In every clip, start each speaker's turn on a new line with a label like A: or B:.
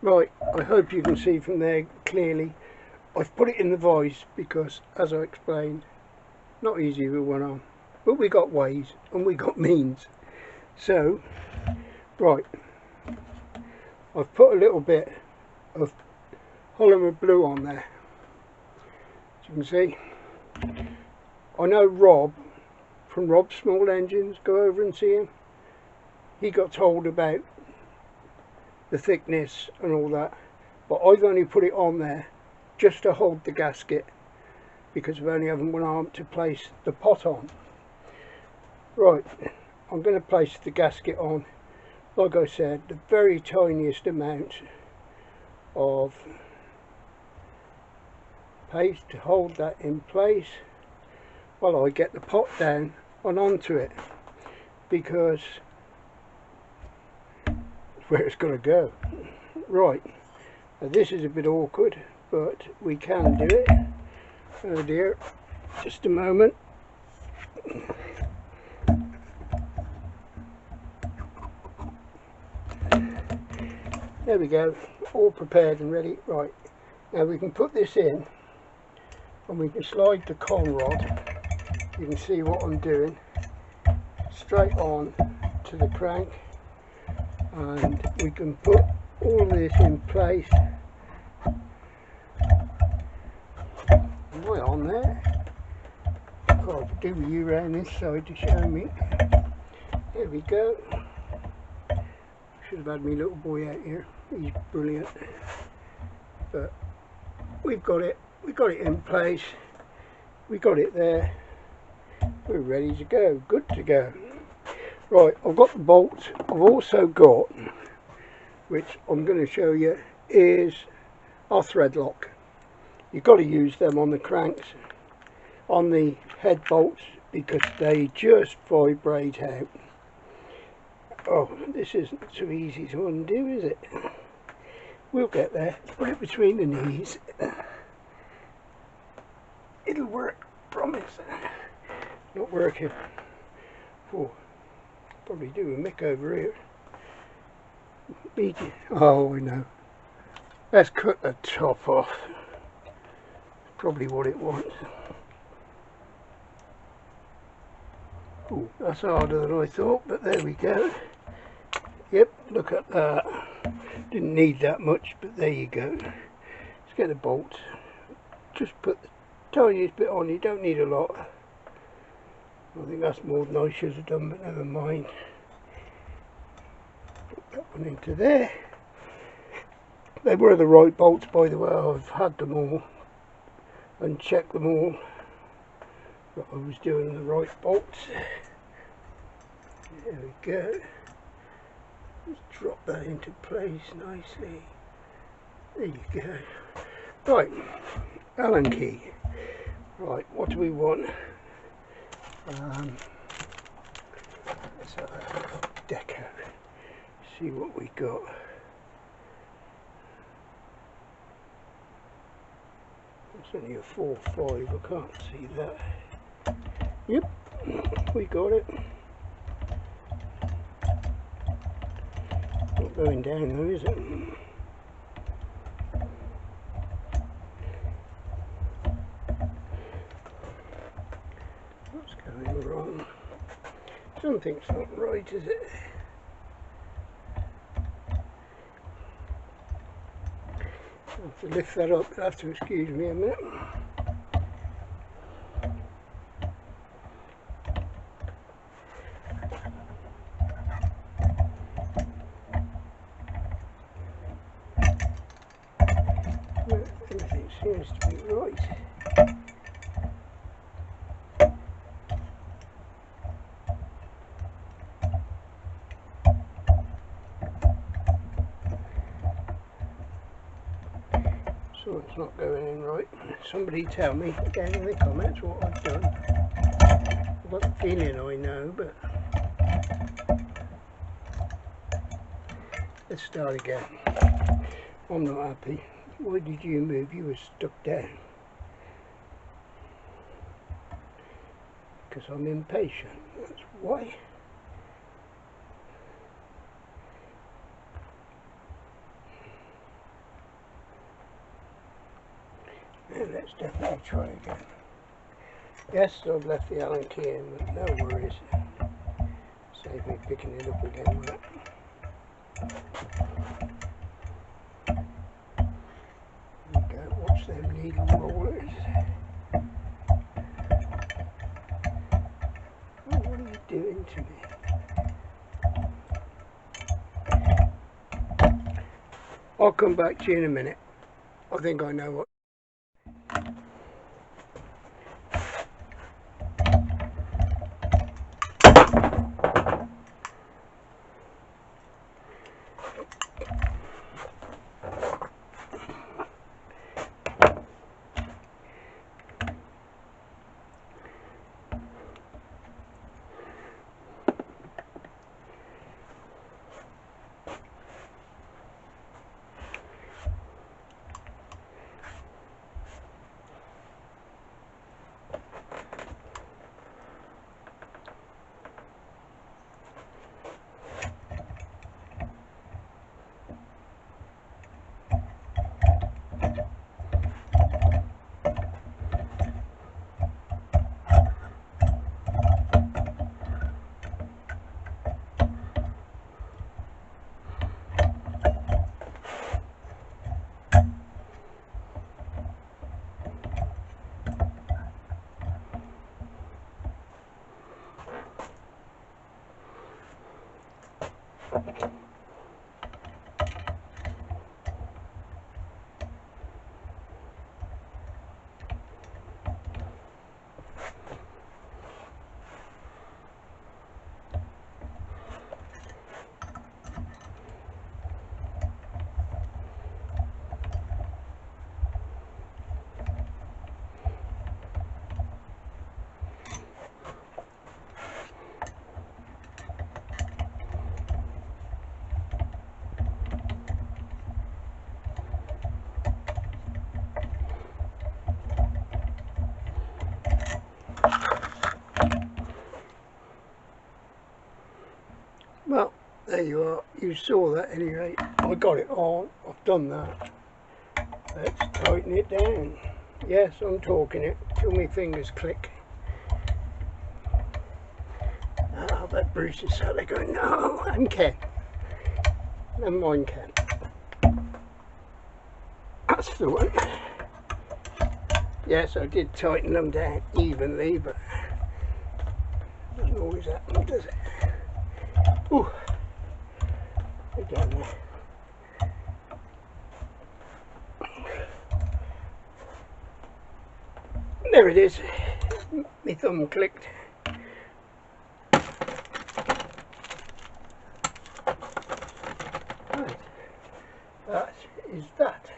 A: Right, I hope you can see from there clearly. I've put it in the vise because, as I explained, not easy with one arm, but we got ways and we got means. So, right, I've put a little bit of polymer blue on there, as you can see. I know Rob from Rob's Small Engines, go over and see him. He got told about the thickness and all that, but I've only put it on there just to hold the gasket because of only having one arm to place the pot on. Right, I'm going to place the gasket on, like I said, the very tiniest amount of paste to hold that in place while I get the pot down and onto it, because it's where it's going to go. Right, now this is a bit awkward, but we can do it. Oh dear, just a moment. There we go, all prepared and ready. Right, now we can put this in and we can slide the con rod. You can see what I'm doing, straight on to the crank, and we can put all this in place. Am I on there? I'll do you around this side to show me. There we go. Should have had my little boy out here. He's brilliant. But we've got it. We got it in place. We got it there. We're ready to go. Good to go. Right, I've got the bolts. I've also got, which I'm going to show you, is our thread lock. You've got to use them on the cranks, on the head bolts, because they just vibrate out. Oh, this isn't so easy to undo, is it? We'll get there. Put it between the knees. It'll work, promise. Not working. Oh, probably do a mick over here. Oh, I know. Let's cut the top off. Probably what it wants. Oh, that's harder than I thought, but there we go. Yep, look at that. Didn't need that much, but there you go. Let's get the bolts. Just put the tiniest bit on. You don't need a lot. I think that's more than I should have done, but never mind. Put that one into there. They were the right bolts, by the way. I've had them all and checked them all that I was doing the right bolts. There we go. Just drop that into place nicely. There you go. Right, Allen key. Right, what do we want? Let's have a deco. See what we got. It's only a 4.5. I can't see that. Yep, we got it. Not going down though, is it? What's going wrong? Something's not right, is it? I have to lift that up. You'll have to excuse me a minute. Everything seems to be right. So it's not going in right. Somebody tell me again in the comments what I've done. I've got the feeling I know, but let's start again. I'm not happy. Why did you move? You were stuck down. Because I'm impatient. That's why. try again. Yes, I've left the Allen key in, but no worries. Save me picking it up again, won't it? Okay, watch them needle rollers. Oh, what are you doing to me? I'll come back to you in a minute. I think I know what. Well, there you are. You saw that anyway. I got it on. I've done that. Let's tighten it down. Yes, I'm talking it till my fingers click. I bet Bruce is sat there going, no, and Ken. Never mind Ken. That's the one. Yes, I did tighten them down evenly, but it doesn't always happen, does it? Ooh, again there. There it is. My thumb clicked. Right, that is that.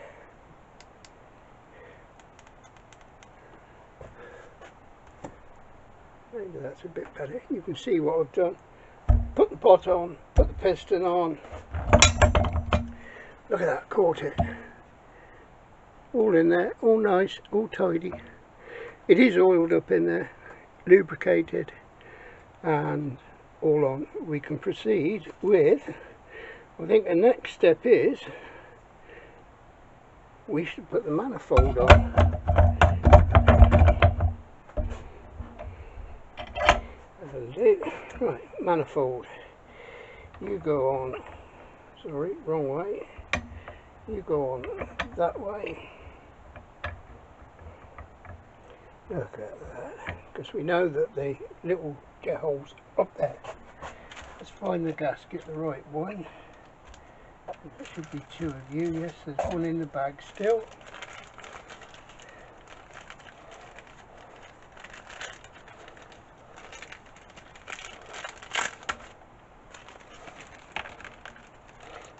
A: Maybe that's a bit better. You can see what I've done. Put the pot on, put the piston on. Look at that, caught it. All in there, all nice, all tidy. It is oiled up in there, lubricated, and all on. We can proceed with, I think the next step is, we should put the manifold on. Right, manifold. You go on, sorry, wrong way. You go on that way. Look at that, because we know that the little jet hole's up there. Let's find the gasket, the right one. There should be two of you. Yes, there's one in the bag still.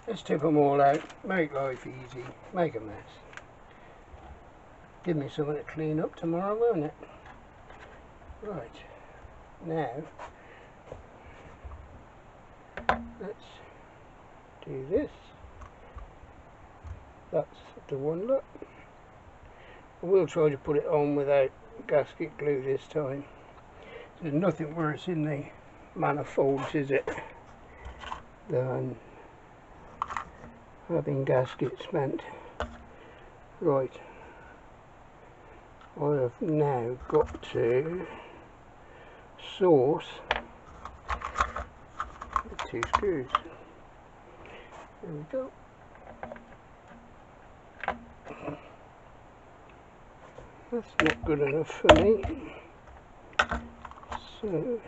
A: Let's tip them all out, make life easy, make a mess. Give me something to clean up tomorrow, won't it? Right, now let's do this. That's the one, look. We'll try to put it on without gasket glue this time. There's nothing worse in the manifolds, is it, than having gaskets spent. Right, I have now got to source the 2 screws. There we go. That's not good enough for me. So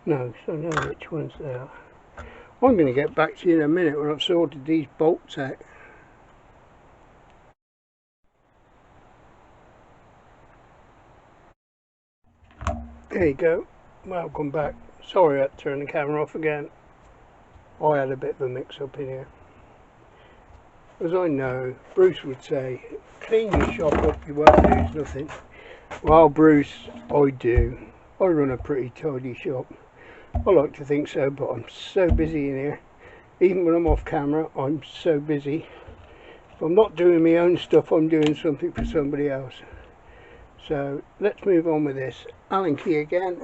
A: no, so I know which ones they are. I'm going to get back to you in a minute when I've sorted these bolts out. There you go. Welcome back. Sorry I had to turn the camera off again. I had a bit of a mix up in here. As I know, Bruce would say, clean your shop up, you won't lose nothing. Well, Bruce, I do. I run a pretty tidy shop. I like to think so, but I'm so busy in here. Even when I'm off camera, I'm so busy. If I'm not doing my own stuff, I'm doing something for somebody else. So let's move on with this. Allen key again.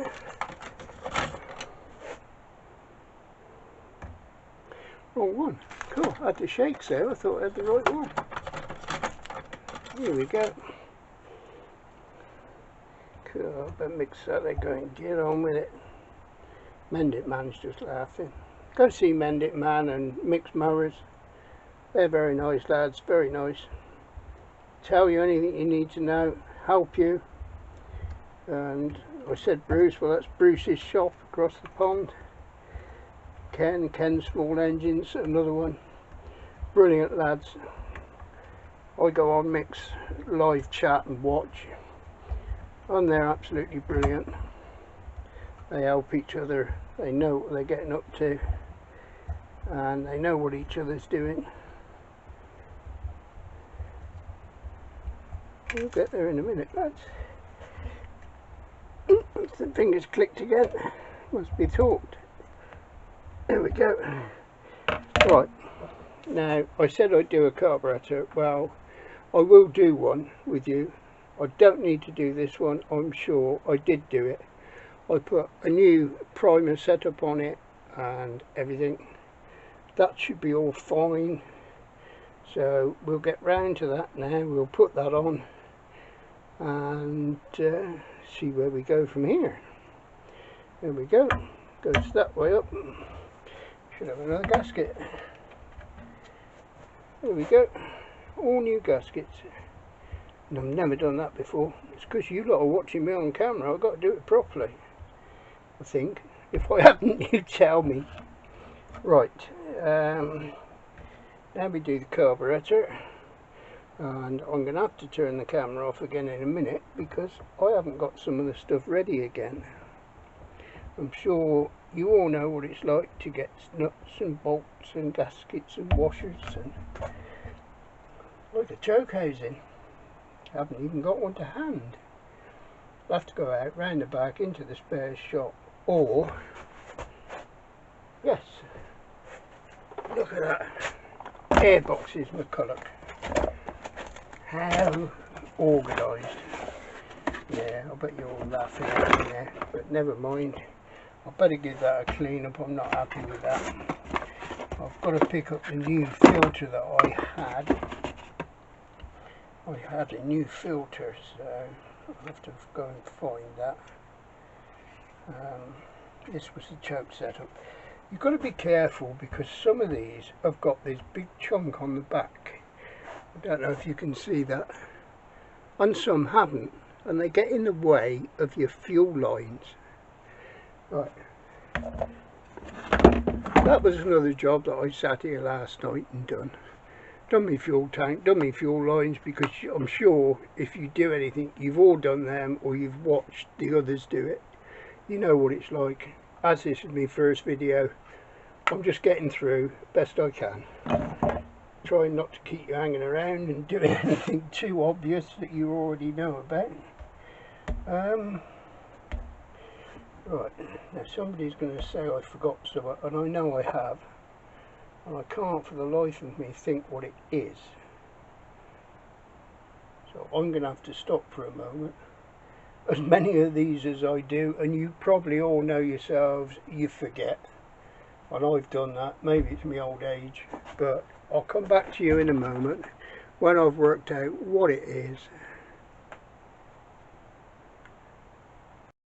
A: Wrong one. Cool. I had the shakes there. I thought I had the right one. Here we go. Cool. But mix that. They're going to get on with it. Mend It Man's just laughing. Go see Mend It Man and Mixed Mowers. They're very nice lads. Very nice. Tell you anything you need to know. Help you. And I said Bruce. Well, that's Bruce's shop across the pond. Ken Small Engines, another one. Brilliant lads. I go on Mix live chat and watch, and they're absolutely brilliant. They help each other, they know what they're getting up to, and they know what each other's doing. We'll get there in a minute, lads. The fingers clicked again. Must be talked. There we go. Right, now I said I'd do a carburetor. Well, I will do one with you. I don't need to do this one, I'm sure. I did do it. I put a new primer setup on it and everything. That should be all fine. So we'll get round to that now. We'll put that on and see where we go from here. There we go. Goes that way up. Should have another gasket. There we go. All new gaskets. And I've never done that before. It's because you lot are watching me on camera. I've got to do it properly, I think. If I haven't, you tell me. Right. Now we do the carburetor. And I'm going to have to turn the camera off again in a minute because I haven't got some of the stuff ready again. I'm sure you all know what it's like to get nuts and bolts and gaskets and washers and like a choke housing. I haven't even got one to hand. I'll have to go out round the back into the spares shop, or yes, look at that, airboxes McCulloch. How organised. Yeah, I bet you're all laughing at me there, but never mind. I better give that a clean up. I'm not happy with that. I've got to pick up the new filter that I had. I had a new filter, so I'll have to go and find that. This was the choke setup. You've got to be careful because some of these have got this big chunk on the back. I don't know if you can see that. And some haven't, and they get in the way of your fuel lines. Right, that was another job that I sat here last night and done my fuel tank, done my fuel lines, because I'm sure if you do anything, you've all done them or you've watched the others do it. You know what it's like. As this is my first video, I'm just getting through best I can, trying not to keep you hanging around and doing anything too obvious that you already know about. Right, now somebody's going to say I forgot something, and I know I have, and I can't for the life of me think what it is. So I'm going to have to stop for a moment. As many of these as I do, and you probably all know yourselves, you forget. And I've done that, maybe it's my old age, but I'll come back to you in a moment. when I've worked out what it is,